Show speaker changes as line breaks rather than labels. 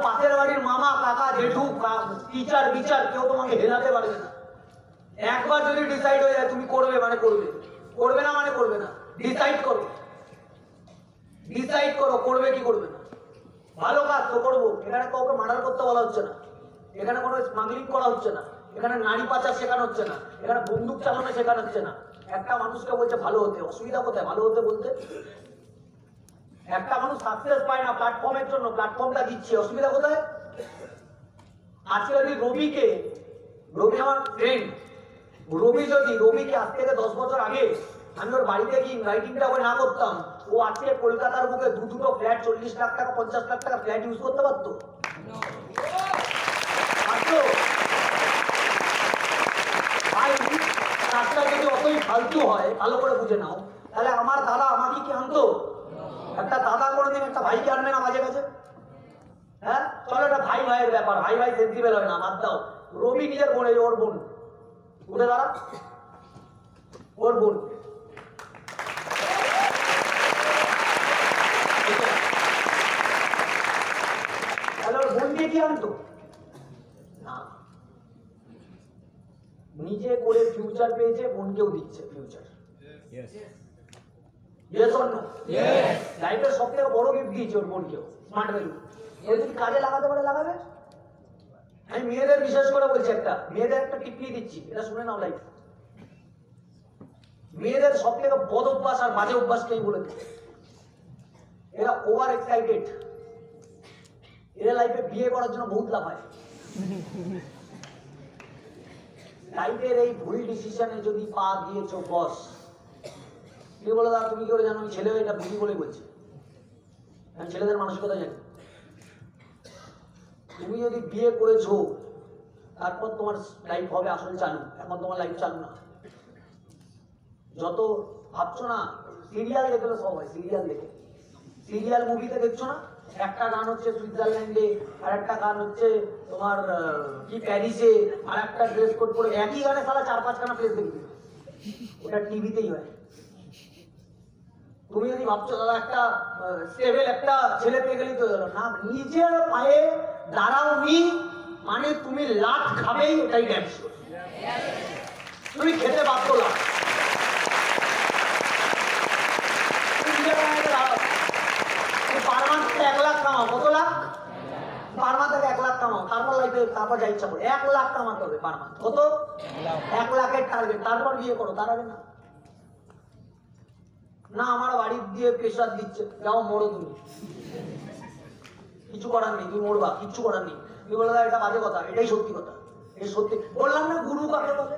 পাশের বাড়ির মামা কাকা জেঠু টিচার বিচার কেউ তোমাকে হেলাতে পারবে না। একবার যদি ডিসাইড হয়ে যায় তুমি করবে মানে করবে, করবে না মানে করবে না। ডিসাইড করো, ডিসাইড করো করবে কি করবে না। ভালো কাজ তো করবো, এখানে কাউকে মার্ডার করতে বলা হচ্ছে না, এখানে কোনো স্মাগলিং করা হচ্ছে না, এখানে নারী পাচার শেখানো হচ্ছে না, এখানে বন্দুক চালানো শেখানো হচ্ছে না। একটা মানুষকে বলছে ভালো হতে, অসুবিধা কোথায় ভালো হতে বলতে? একটা মানুষ সাকসেস পায় না প্ল্যাটফর্মের জন্য, প্ল্যাটফর্মটা দিচ্ছে, অসুবিধা কোথায়? আজকে যদি রবি আমার ফ্রেন্ড, রবিকে আজ থেকে 10 বছর আগে আমি ওর বাড়িতে গিয়ে রাইটিংটা করে না করতাম, ও আজকে কলকাতার বুকে দুটো ফ্ল্যাট 40 লাখ টাকা 50 লাখ টাকা ফ্ল্যাট ইউজ করতে পারতো? কাজটা যদি অতই ফালতু হয়, ভালো করে বুঝে নাও, তাহলে আমার দাদা আমাকে কি আনতো? একটা দাদা কোনোদিন একটা ভাইকে আনবে না মাঝে মাঝে? হ্যাঁ চলো, এটা ভাই ভাইয়ের ব্যাপার, ভাই ভাই সেন্সিবল হয় না, বাদ দাও। রবি নিজের বোন, ওর বোন উঠে দাঁড়া, ওর বোন তাহলে ওর বোনকে কি আনতো না? নিজে করে ফিউচার পেয়েছে, বোনকেও দিচ্ছে ফিউচার। লাইফের সব থেকে বড় গিফট দিয়েছে ওর বোনকেও, স্মার্ট ভ্যালু। যদি কাজে লাগাতে পারে লাগাবে। আমি মেয়েদের বিশেষ করে বলছি, মেয়েদের একটা টিপ্পি দিচ্ছি, এটা শুনে নাও। লাইফ মেয়েদের সব থেকে বদ অভ্যাস আর বাজে অভ্যাসকে বলে দিই, এরা ওভার এক্সাইটেড। এরা লাইফে বিয়ে করার জন্য বহুত লাফায়। লাইফের এই ভুল ডিসিশনে যদি পা দিয়েছো বস, তুমি বলো দাদা তুমি কি করে জানো? আমি ছেলে এটা বুঝি বলে বলছি, আমি ছেলেদের মানসিকতা জানি। তুমি যদি বিয়ে করেছো তারপর তোমার লাইফ হবে আসলে চালু, এখন তোমার লাইফ চালু না। যত ভাবছো না, সিরিয়াল দেখলে সব হয়, সিরিয়াল দেখে, সিরিয়াল মুভিতে দেখছো না, একটা গান হচ্ছে সুইজারল্যান্ডে, আর একটা গান হচ্ছে তোমার কি প্যারিসে, আর একটা ড্রেস কোড পরে একই গানে সারা 4-5 খানা ফেস দেখবে, ওটা টিভিতেই হয়। তুমি যদি ভাবছো দাদা একটা স্টেবল একটা ছেলে পেয়ে গেলেই তো গেল না, নিজের পায়ে দাঁড়াওনি মানে তুমি লাট খাবেই, এটাই ড্যান্স। তুমি খেতে বাধ্য লাট। পার মান্থ 1 লাখ কামাও, কত লাখ? পার মান্থ 1 লাখ কামাও, তারপর লাইফে তারপর যা ইচ্ছা করে 1 লাখ কামাতে হবে পার মান্থ। কত? 1 লাখের টার্গেট, তারপর বিয়ে করো। তার আগে না। না আমার বাড়ির দিয়ে প্রেশার দিচ্ছে, যাও মরো তুমি, কিছু করার নেই, তুমি মরবা, কিচ্ছু করার নেই। তুমি বলে এটা বাজে কথা, এটাই সত্যি কথা। এই সত্যি বললাম না, গুরু কাকে বলে?